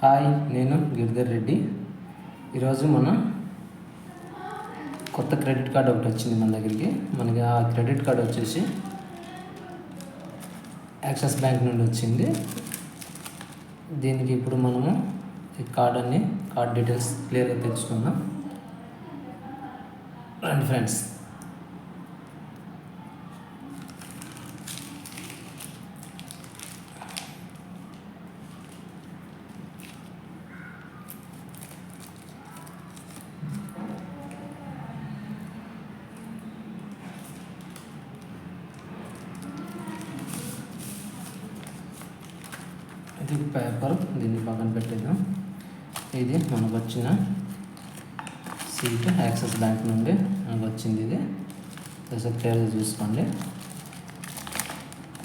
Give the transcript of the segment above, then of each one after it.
Hi, నేను గిరిధర్ రెడ్డి. ఈరోజు మనం కొత్త క్రెడిట్ కార్డ్ ఒకటి వచ్చింది మన దగ్గరికి. మనకి ఆ క్రెడిట్ కార్డ్ వచ్చేసి యాక్సిస్ బ్యాంక్ నుండి వచ్చింది. దీనికి ఇప్పుడు మనము ఈ కార్డ్ డీటెయిల్స్ క్లియర్గా తెలుసుకుందాం. రండి ఫ్రెండ్స్. ఇది పేపర్, దీన్ని పక్కన పెట్టేద్దాం. ఇది మనకు వచ్చిన సీట్ యాక్సిస్ బ్యాంక్ నుండి మనకు వచ్చింది. ఇది క్లియర్గా చూసుకోండి.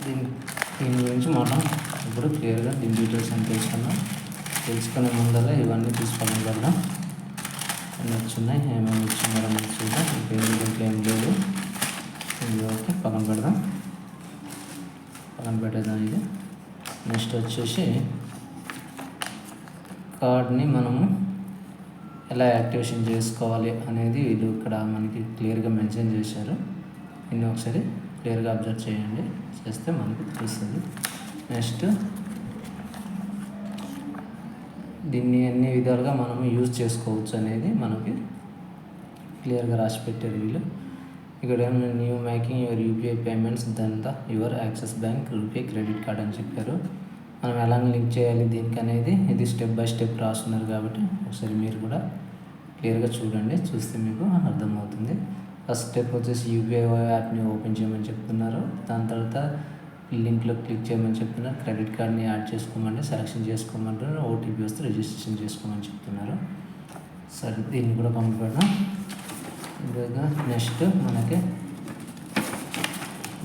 దీని గురించి మనం ఇప్పుడు క్లియర్గా దీని డీటెయిల్స్ అని తెలుసుకునే ముందర ఇవన్నీ తీసి పక్కన పెడదాం. అన్నీ వచ్చినాయి, ఏమేమి వచ్చినారో మనకి చూద్దాం. దీంట్లో ఏం లేదు, ఇది ఓకే, పక్కన పెట్టేద్దాం. ఇది నెక్స్ట్ వచ్చేసి కార్డ్ని మనము ఎలా యాక్టివేషన్ చేసుకోవాలి అనేది వీళ్ళు ఇక్కడ మనకి క్లియర్గా మెన్షన్ చేశారు. దీన్ని ఒకసారి క్లియర్గా అబ్జర్వ్ చేయండి, చేస్తే మనకి తెలుస్తుంది. నెక్స్ట్ దీన్ని ఎన్ని విధాలుగా మనము యూజ్ చేసుకోవచ్చు అనేది మనకి క్లియర్గా రాసి పెట్టారు వీళ్ళు. ఇక్కడ new making your UPI payments then your Axis bank RuPay credit card అని చెప్పారు. మనం ఎలా లింక్ చేయాలి దీనికి అనేది ఇది స్టెప్ బై స్టెప్ రాస్తున్నారు కాబట్టి ఒకసారి మీరు కూడా క్లియర్గా చూడండి, చూస్తే మీకు అర్థమవుతుంది. ఫస్ట్ స్టెప్ వచ్చేసి యూపీఐ యాప్ని ఓపెన్ చేయమని చెప్తున్నారు. దాని తర్వాత లింక్లో క్లిక్ చేయమని చెప్తున్నారు. క్రెడిట్ కార్డ్ని యాడ్ చేసుకోమంటే సెలెక్షన్ చేసుకోమంటారు. ఓటీపీ వస్తే రిజిస్ట్రేషన్ చేసుకోమని చెప్తున్నారు. సరే, దీన్ని కూడా పంపిపెడదాం. ఇంకా నెక్స్ట్ మనకి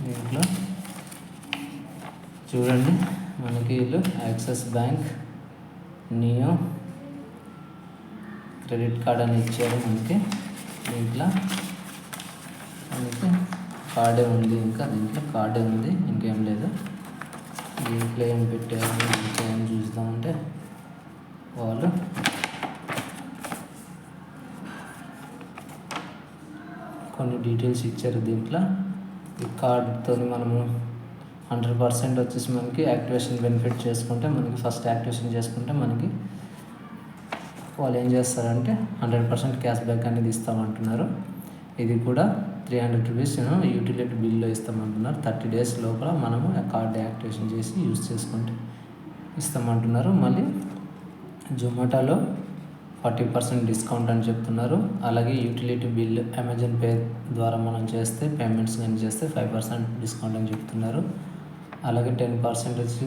దీంట్లో చూడండి, మనకి వీళ్ళు axis bank neo credit card అని ఇచ్చారు. మనకి దీంట్లో కార్డే ఉంది, ఇంకా దీంట్లో కార్డే ఉంది, ఇంకేం లేదు. దీంట్లో ఏం పెట్టారు, ఇంకా ఏం చూస్తామంటే వాళ్ళు కొన్ని డీటెయిల్స్ ఇచ్చారు. దీంట్లో ఈ కార్డుతో మనము 100% వచ్చేసి మనకి యాక్టివేషన్ బెనిఫిట్ చేసుకుంటే, మనకి ఫస్ట్ యాక్టివేషన్ చేసుకుంటే మనకి వాళ్ళు ఏం చేస్తారంటే 100% క్యాష్ బ్యాక్ అనేది ఇస్తామంటున్నారు. ఇది కూడా 300 రూపీస్ యూటిలిటీ బిల్లో ఇస్తామంటున్నారు. 30 days లోపల మనము ఆ కార్డు యాక్టివేషన్ చేసి యూజ్ చేసుకుంటే ఇస్తామంటున్నారు. మళ్ళీ జొమాటోలో 40% డిస్కౌంట్ అని చెప్తున్నారు. అలాగే యూటిలిటీ బిల్ అమెజాన్ పే ద్వారా మనం చేస్తే, పేమెంట్స్ కానీ చేస్తే 5% డిస్కౌంట్ అని చెప్తున్నారు. అలాగే 10% వచ్చి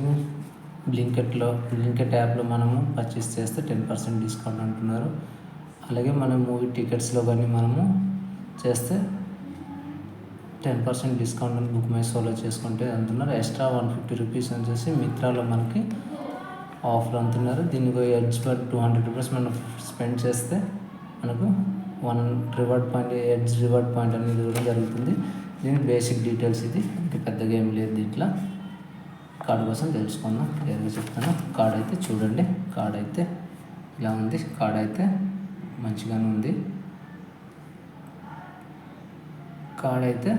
బ్లింకెట్ యాప్లో మనము పర్చేస్ చేస్తే 10% డిస్కౌంట్ అంటున్నారు. అలాగే మన మూవీ టికెట్స్లో కానీ మనము చేస్తే 10% డిస్కౌంట్ అని బుక్ మై షోలో చేసుకుంటే అంటున్నారు. ఎక్స్ట్రా 150 రూపీస్ వచ్చేసి మిత్రాలో మనకి ఆఫర్ అంటున్నారు. దీనికి ఎడ్జ్ పర్ 200 రూపీస్ మనం స్పెండ్ చేస్తే మనకు 1 reward point, edge reward point అనేది కూడా జరుగుతుంది. దీని బేసిక్ డీటెయిల్స్. ఇది పెద్దగా ఏం లేదు. దీంట్లో కార్డు కోసం తెలుసుకుందాం, క్లియర్గా చెప్తాను. కార్డ్ అయితే చూడండి, కార్డ్ అయితే ఇలా ఉంది. కార్డ్ అయితే మంచిగానే ఉంది. కార్డ్ అయితే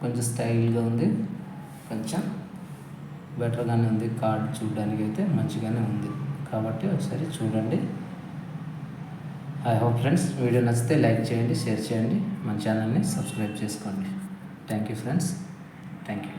కొంచెం స్టైల్గా ఉంది, కొంచెం బెటర్గానే ఉంది. కార్డ్ చూడడానికి అయితే మంచిగానే ఉంది, కాబట్టి ఒకసారి చూడండి. ఐ హోప్ ఫ్రెండ్స్ వీడియో నచ్చితే లైక్ చేయండి, షేర్ చేయండి, మన ఛానల్ని సబ్స్క్రైబ్ చేసుకోండి. Thank you friends, thank you.